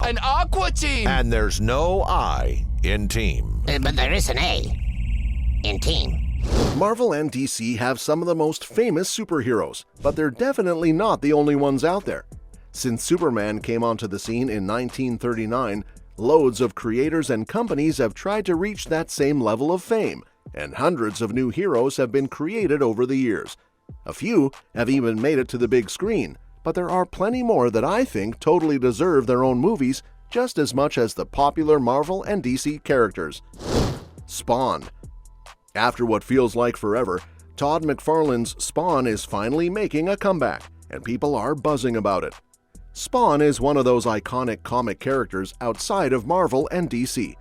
An Aqua Team! And there's no I in team. But there is an A in team. Marvel and DC have some of the most famous superheroes, but they're definitely not the only ones out there. Since Superman came onto the scene in 1939, loads of creators and companies have tried to reach that same level of fame, and hundreds of new heroes have been created over the years. A few have even made it to the big screen, but there are plenty more that I think totally deserve their own movies just as much as the popular Marvel and DC characters. Spawn. After what feels like forever, Todd McFarlane's Spawn is finally making a comeback, and people are buzzing about it. Spawn is one of those iconic comic characters outside of Marvel and DC.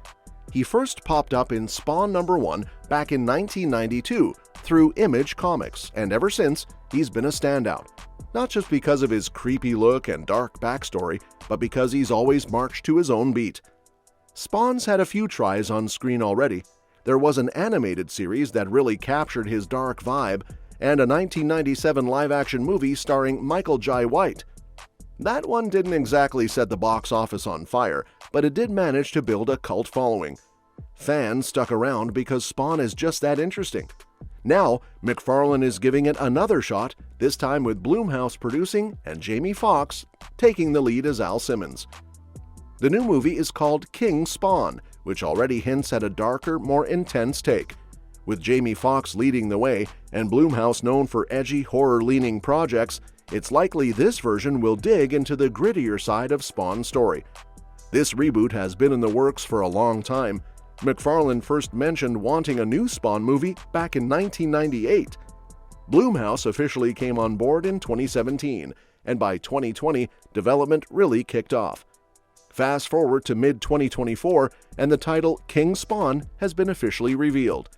He first popped up in Spawn #1 back in 1992 through Image Comics, and ever since, he's been a standout. Not just because of his creepy look and dark backstory, but because he's always marched to his own beat. Spawn's had a few tries on screen already. There was an animated series that really captured his dark vibe, and a 1997 live-action movie starring Michael Jai White. That one didn't exactly set the box office on fire, but it did manage to build a cult following. Fans stuck around because Spawn is just that interesting. Now, McFarlane is giving it another shot, this time with Blumhouse producing and Jamie Foxx taking the lead as Al Simmons. The new movie is called King Spawn, which already hints at a darker, more intense take. With Jamie Foxx leading the way and Blumhouse known for edgy, horror-leaning projects, it's likely this version will dig into the grittier side of Spawn's story. This reboot has been in the works for a long time. McFarlane first mentioned wanting a new Spawn movie back in 1998. Blumhouse officially came on board in 2017, and by 2020, development really kicked off. Fast forward to mid-2024, and the title King Spawn has been officially revealed.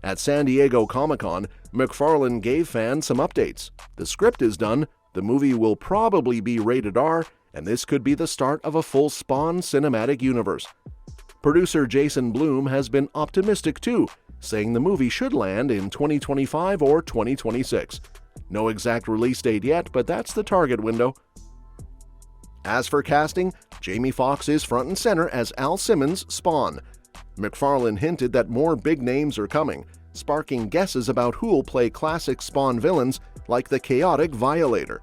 At San Diego Comic-Con, McFarlane gave fans some updates. The script is done, the movie will probably be rated R, and this could be the start of a full Spawn cinematic universe. Producer Jason Blum has been optimistic too, saying the movie should land in 2025 or 2026. No exact release date yet, but that's the target window. As for casting, Jamie Foxx is front and center as Al Simmons' Spawn. McFarlane hinted that more big names are coming, sparking guesses about who'll play classic Spawn villains like the chaotic Violator.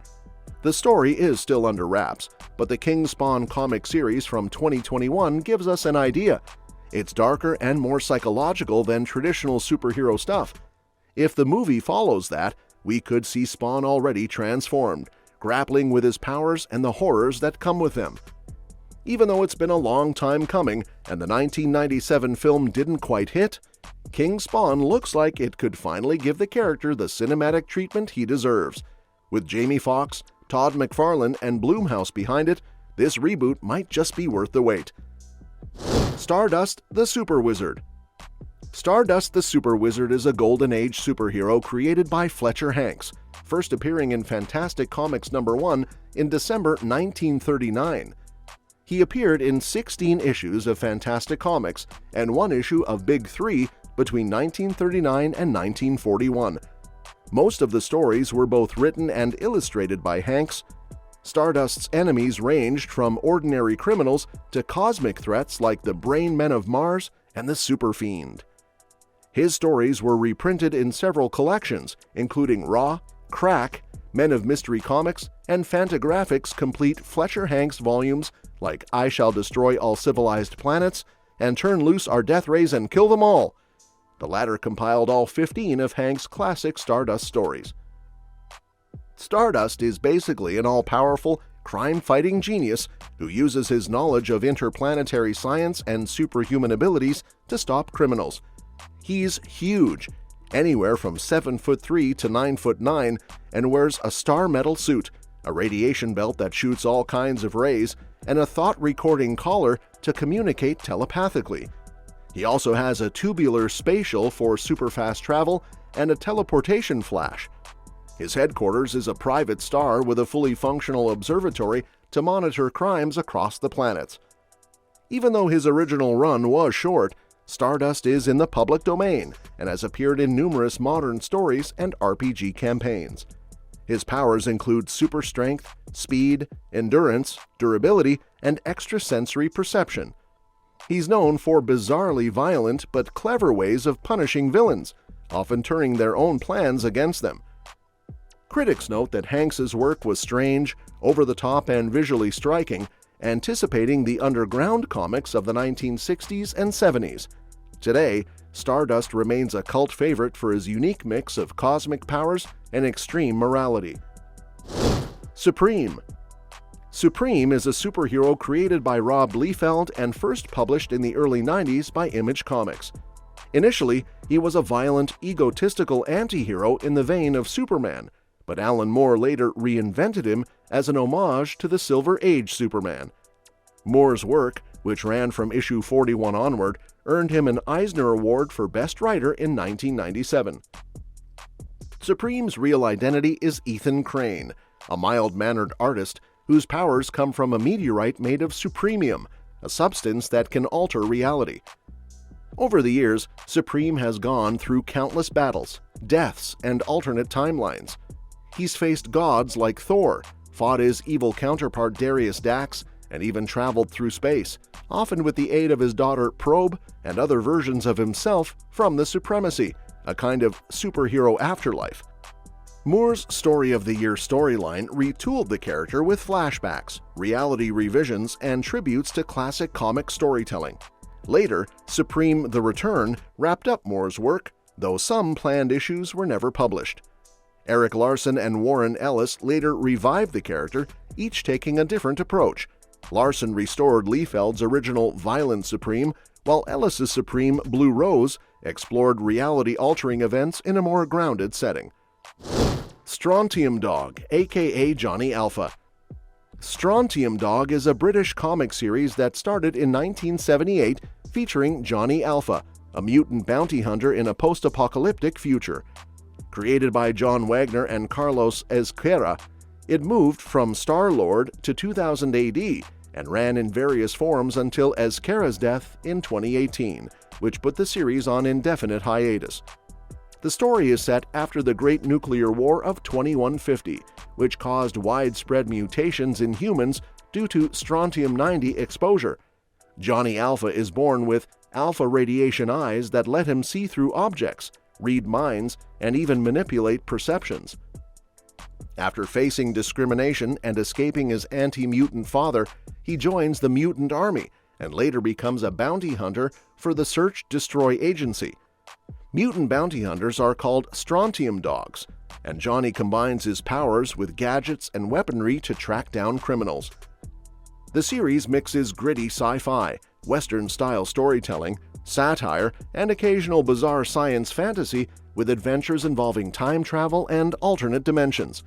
The story is still under wraps, but the King Spawn comic series from 2021 gives us an idea. It's darker and more psychological than traditional superhero stuff. If the movie follows that, we could see Spawn already transformed, grappling with his powers and the horrors that come with them. Even though it's been a long time coming and the 1997 film didn't quite hit, King Spawn looks like it could finally give the character the cinematic treatment he deserves. With Jamie Foxx, Todd McFarlane, and Blumhouse behind it, this reboot might just be worth the wait. Stardust the Super Wizard. Stardust the Super Wizard is a Golden Age superhero created by Fletcher Hanks, first appearing in Fantastic Comics #1 in December 1939. He appeared in 16 issues of Fantastic Comics and one issue of Big 3 between 1939 and 1941. Most of the stories were both written and illustrated by Hanks. Stardust's enemies ranged from ordinary criminals to cosmic threats like the Brain Men of Mars and the Super Fiend. His stories were reprinted in several collections, including Raw, Crack, Men of Mystery Comics, and Fantagraphics complete Fletcher Hanks volumes like I Shall Destroy All Civilized Planets and Turn Loose Our Death Rays and Kill Them All. The latter compiled all 15 of Hanks' classic Stardust stories. Stardust is basically an all-powerful, crime-fighting genius who uses his knowledge of interplanetary science and superhuman abilities to stop criminals. He's huge, anywhere from 7'3" to 9'9", and wears a star metal suit, a radiation belt that shoots all kinds of rays, and a thought-recording collar to communicate telepathically. He also has a tubular spatial for super-fast travel and a teleportation flash. His headquarters is a private star with a fully functional observatory to monitor crimes across the planets. Even though his original run was short, Stardust is in the public domain and has appeared in numerous modern stories and RPG campaigns. His powers include super strength, speed, endurance, durability, and extrasensory perception. He's known for bizarrely violent but clever ways of punishing villains, often turning their own plans against them. Critics note that Hanks's work was strange, over-the-top, and visually striking, anticipating the underground comics of the 1960s and 70s. Today, Stardust remains a cult favorite for his unique mix of cosmic powers and extreme morality. Supreme. Supreme is a superhero created by Rob Liefeld and first published in the early 90s by Image Comics. Initially, he was a violent, egotistical anti-hero in the vein of Superman, but Alan Moore later reinvented him as an homage to the Silver Age Superman. Moore's work, which ran from issue 41 onward, earned him an Eisner Award for Best Writer in 1997. Supreme's real identity is Ethan Crane, a mild-mannered artist whose powers come from a meteorite made of supremium, a substance that can alter reality. Over the years, Supreme has gone through countless battles, deaths, and alternate timelines. He's faced gods like Thor, fought his evil counterpart Darius Dax, and even traveled through space, often with the aid of his daughter Probe and other versions of himself from the Supremacy, a kind of superhero afterlife. Moore's Story of the Year storyline retooled the character with flashbacks, reality revisions, and tributes to classic comic storytelling. Later, Supreme: The Return wrapped up Moore's work, though some planned issues were never published. Eric Larson and Warren Ellis later revived the character, each taking a different approach. Larson restored Liefeld's original Violent Supreme, while Ellis's Supreme: Blue Rose explored reality-altering events in a more grounded setting. Strontium Dog, aka Johnny Alpha. Strontium Dog is a British comic series that started in 1978 featuring Johnny Alpha, a mutant bounty hunter in a post-apocalyptic future. Created by John Wagner and Carlos Ezquerra, it moved from Star-Lord to 2000 AD and ran in various forms until Ezquerra's death in 2018, which put the series on indefinite hiatus. The story is set after the Great Nuclear War of 2150, which caused widespread mutations in humans due to strontium-90 exposure. Johnny Alpha is born with alpha radiation eyes that let him see through objects, read minds, and even manipulate perceptions. After facing discrimination and escaping his anti-mutant father, he joins the Mutant Army and later becomes a bounty hunter for the Search Destroy Agency. Mutant bounty hunters are called Strontium Dogs, and Johnny combines his powers with gadgets and weaponry to track down criminals. The series mixes gritty sci-fi, Western-style storytelling, satire, and occasional bizarre science fantasy with adventures involving time travel and alternate dimensions.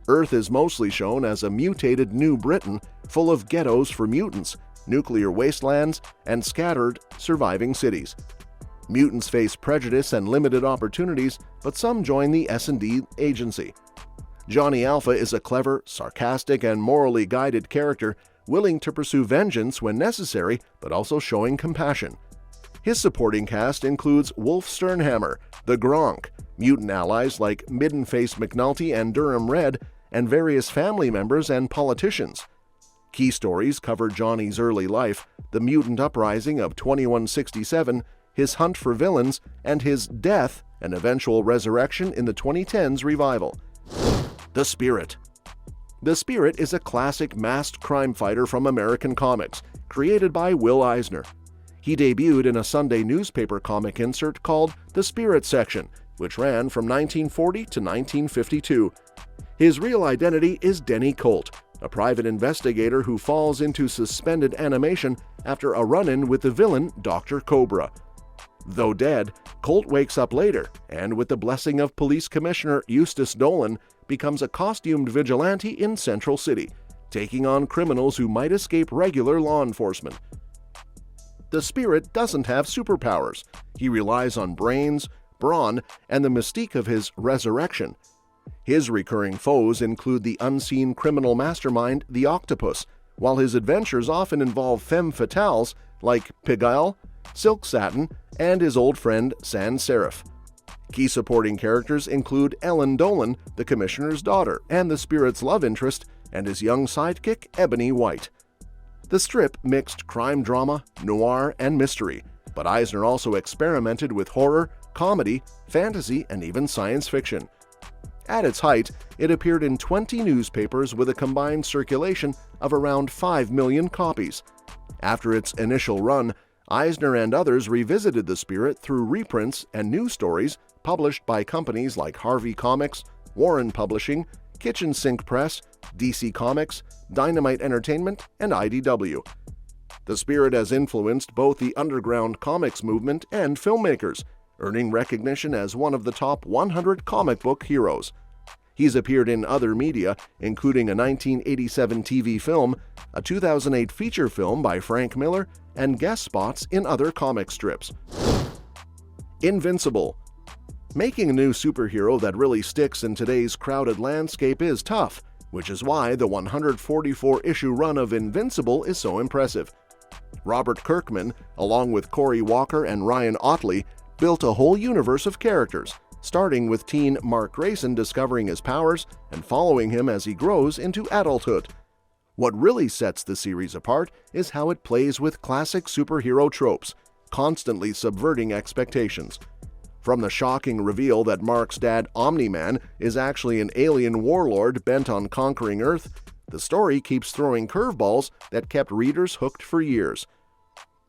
Earth is mostly shown as a mutated New Britain full of ghettos for mutants, nuclear wastelands, and scattered, surviving cities. Mutants face prejudice and limited opportunities, but some join the S&D agency. Johnny Alpha is a clever, sarcastic, and morally guided character, willing to pursue vengeance when necessary, but also showing compassion. His supporting cast includes Wolf Sternhammer, the Gronk, mutant allies like Midden-Face McNulty and Durham Red, and various family members and politicians. Key stories cover Johnny's early life, the mutant uprising of 2167, his hunt for villains, and his death and eventual resurrection in the 2010s revival. The Spirit. The Spirit is a classic masked crime fighter from American comics, created by Will Eisner. He debuted in a Sunday newspaper comic insert called The Spirit Section, which ran from 1940 to 1952. His real identity is Denny Colt, a private investigator who falls into suspended animation after a run-in with the villain Dr. Cobra. Though dead, Colt wakes up later and, with the blessing of Police Commissioner Eustace Dolan, becomes a costumed vigilante in Central City, taking on criminals who might escape regular law enforcement. The Spirit doesn't have superpowers. He relies on brains, brawn, and the mystique of his resurrection. His recurring foes include the unseen criminal mastermind, the Octopus, while his adventures often involve femme fatales like Pigalle, Silk Satin, and his old friend Sans Serif. Key supporting characters include Ellen Dolan, the Commissioner's daughter, and the Spirit's love interest, and his young sidekick, Ebony White. The strip mixed crime drama, noir, and mystery, but Eisner also experimented with horror, comedy, fantasy, and even science fiction. At its height, it appeared in 20 newspapers with a combined circulation of around 5 million copies. After its initial run, Eisner and others revisited the spirit through reprints and new stories published by companies like Harvey Comics, Warren Publishing, Kitchen Sink Press, DC Comics, Dynamite Entertainment, and IDW. The spirit has influenced both the underground comics movement and filmmakers, earning recognition as one of the top 100 comic book heroes. He's appeared in other media, including a 1987 TV film, a 2008 feature film by Frank Miller, and guest spots in other comic strips. Invincible. Making a new superhero that really sticks in today's crowded landscape is tough, which is why the 144-issue run of Invincible is so impressive. Robert Kirkman, along with Cory Walker and Ryan Ottley, built a whole universe of characters, starting with teen Mark Grayson discovering his powers and following him as he grows into adulthood. What really sets the series apart is how it plays with classic superhero tropes, constantly subverting expectations. From the shocking reveal that Mark's dad, Omni-Man, is actually an alien warlord bent on conquering Earth, the story keeps throwing curveballs that kept readers hooked for years.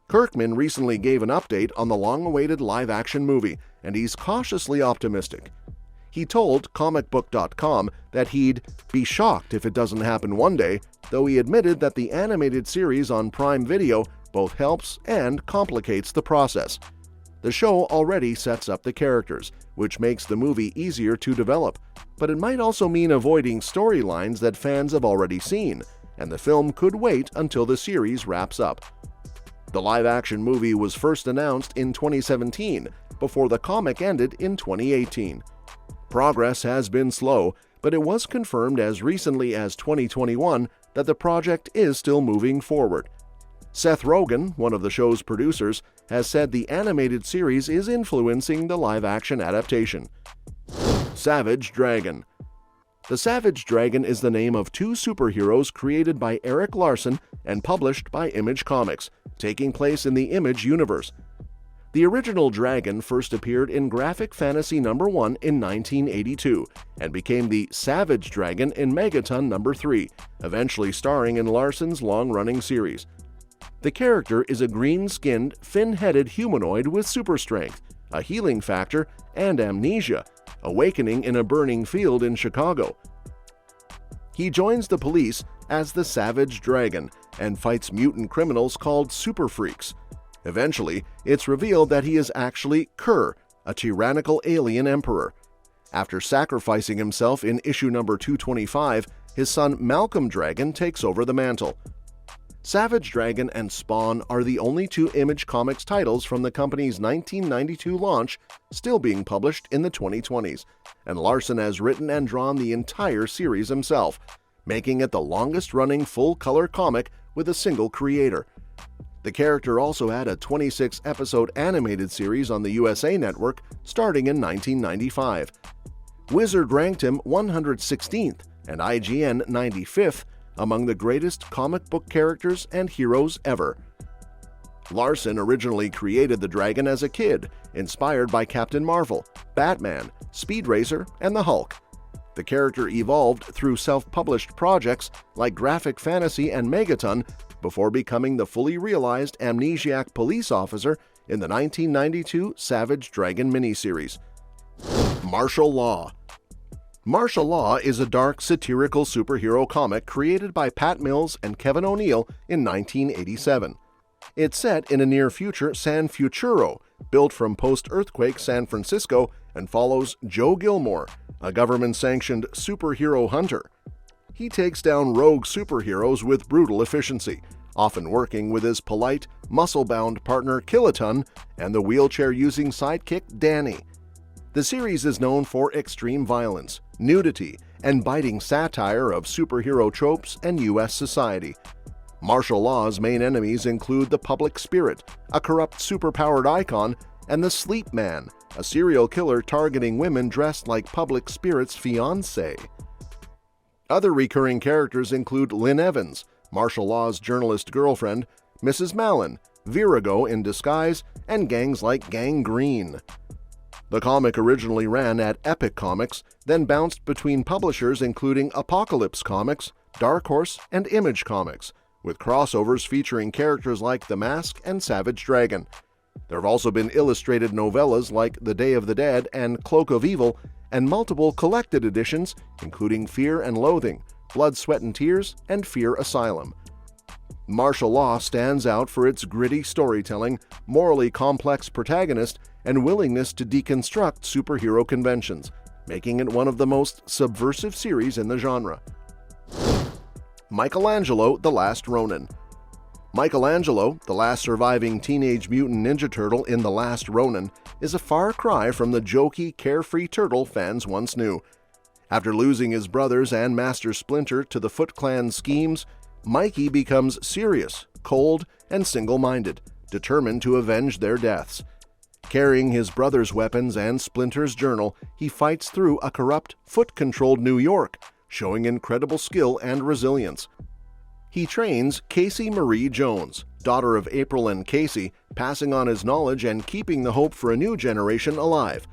Kirkman recently gave an update on the long-awaited live-action movie, and he's cautiously optimistic. He told comicbook.com that he'd be shocked if it doesn't happen one day, though he admitted that the animated series on Prime Video both helps and complicates the process. The show already sets up the characters, which makes the movie easier to develop, but it might also mean avoiding storylines that fans have already seen, and the film could wait until the series wraps up. The live-action movie was first announced in 2017, before the comic ended in 2018. Progress has been slow, but it was confirmed as recently as 2021 that the project is still moving forward. Seth Rogen, one of the show's producers, has said the animated series is influencing the live-action adaptation. Savage Dragon. The Savage Dragon is the name of two superheroes created by Eric Larson and published by Image Comics, taking place in the Image universe. The original dragon first appeared in Graphic Fantasy No. 1 in 1982 and became the Savage Dragon in Megaton No. 3, eventually starring in Larson's long-running series. The character is a green-skinned, fin-headed humanoid with super strength, a healing factor, and amnesia, awakening in a burning field in Chicago. He joins the police as the Savage Dragon and fights mutant criminals called Super Freaks. Eventually, it's revealed that he is actually Kerr, a tyrannical alien emperor. After sacrificing himself in issue number 225, his son Malcolm Dragon takes over the mantle. Savage Dragon and Spawn are the only two Image Comics titles from the company's 1992 launch still being published in the 2020s, and Larson has written and drawn the entire series himself, making it the longest-running full-color comic with a single creator. The character also had a 26-episode animated series on the USA Network starting in 1995. Wizard ranked him 116th and IGN 95th among the greatest comic book characters and heroes ever. Larson originally created the dragon as a kid, inspired by Captain Marvel, Batman, Speed Racer, and the Hulk. The character evolved through self-published projects like Graphic Fantasy and Megaton before becoming the fully realized amnesiac police officer in the 1992 Savage Dragon miniseries. Martial Law. Martial Law is a dark, satirical superhero comic created by Pat Mills and Kevin O'Neill in 1987. It's set in a near-future San Futuro, built from post-earthquake San Francisco, and follows Joe Gilmore, a government-sanctioned superhero hunter. He takes down rogue superheroes with brutal efficiency, often working with his polite, muscle-bound partner Kiloton and the wheelchair-using sidekick Danny. The series is known for extreme violence, nudity, and biting satire of superhero tropes and U.S. society. Martial Law's main enemies include the Public Spirit, a corrupt superpowered icon, and the Sleep Man, a serial killer targeting women dressed like Public Spirit's fiancé. Other recurring characters include Lynn Evans, martial law's journalist girlfriend, Mrs. Malin, Virago in disguise, and gangs like Gang Green. The comic originally ran at Epic Comics, then bounced between publishers including Apocalypse Comics, Dark Horse, and Image Comics, with crossovers featuring characters like The Mask and Savage Dragon. There have also been illustrated novellas like The Day of the Dead and Cloak of Evil, and multiple collected editions including Fear and Loathing, Blood, Sweat and Tears, and Fear Asylum. Martial Law stands out for its gritty storytelling, morally complex protagonist, and willingness to deconstruct superhero conventions, making it one of the most subversive series in the genre. Michelangelo: The Last Ronin. Michelangelo, the last surviving Teenage Mutant Ninja Turtle in The Last Ronin, is a far cry from the jokey, carefree turtle fans once knew. After losing his brothers and Master Splinter to the Foot Clan's schemes, Mikey becomes serious, cold, and single-minded, determined to avenge their deaths. Carrying his brother's weapons and Splinter's journal, he fights through a corrupt, Foot-controlled New York, showing incredible skill and resilience. He trains Casey Marie Jones, daughter of April and Casey, passing on his knowledge and keeping the hope for a new generation alive.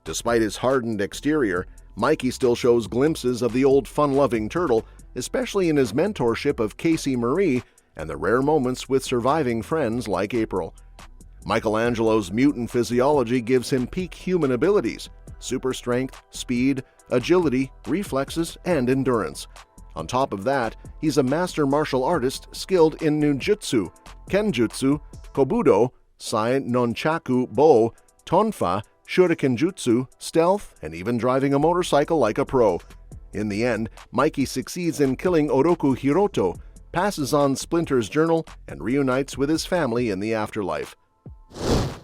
Despite his hardened exterior, Mikey still shows glimpses of the old fun-loving turtle, especially in his mentorship of Casey Marie and the rare moments with surviving friends like April. Michelangelo's mutant physiology gives him peak human abilities: super strength, speed, agility, reflexes, and endurance. On top of that, he's a master martial artist skilled in ninjutsu, kenjutsu, kobudo, sai nonchaku bo, tonfa, shuriken jutsu, stealth, and even driving a motorcycle like a pro. In the end, Mikey succeeds in killing Oroku Hiroto, passes on Splinter's journal, and reunites with his family in the afterlife.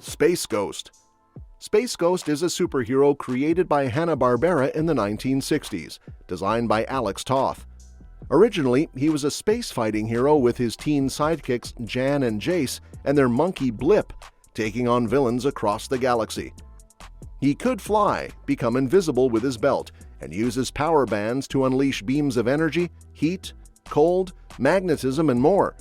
Space Ghost. Space Ghost is a superhero created by Hanna-Barbera in the 1960s, designed by Alex Toth. Originally, he was a space-fighting hero with his teen sidekicks Jan and Jace and their monkey Blip, taking on villains across the galaxy. He could fly, become invisible with his belt, and uses power bands to unleash beams of energy, heat, cold, magnetism, and more.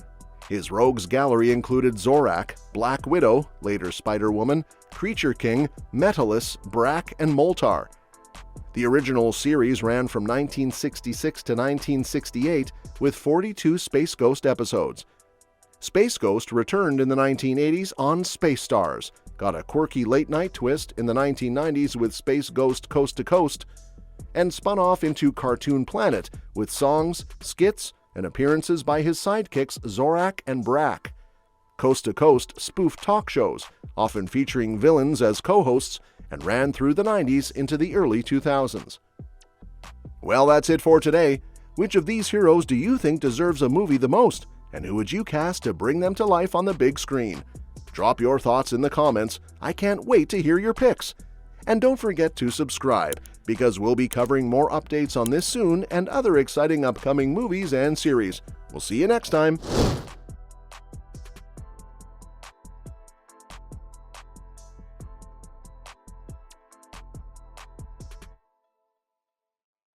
His rogues gallery included Zorak, Black Widow, later Spider-Woman, Creature King, Metallus, Brack, and Moltar. The original series ran from 1966 to 1968 with 42 Space Ghost episodes. Space Ghost returned in the 1980s on Space Stars, got a quirky late-night twist in the 1990s with Space Ghost Coast to Coast, and spun off into Cartoon Planet with songs, skits, and appearances by his sidekicks Zorak and Brack. Coast to Coast spoofed talk shows, often featuring villains as co-hosts, and ran through the 90s into the early 2000s. Well, that's it for today. Which of these heroes do you think deserves a movie the most, and who would you cast to bring them to life on the big screen? Drop your thoughts in the comments. I can't wait to hear your picks. And don't forget to subscribe, because we'll be covering more updates on this soon and other exciting upcoming movies and series. We'll see you next time.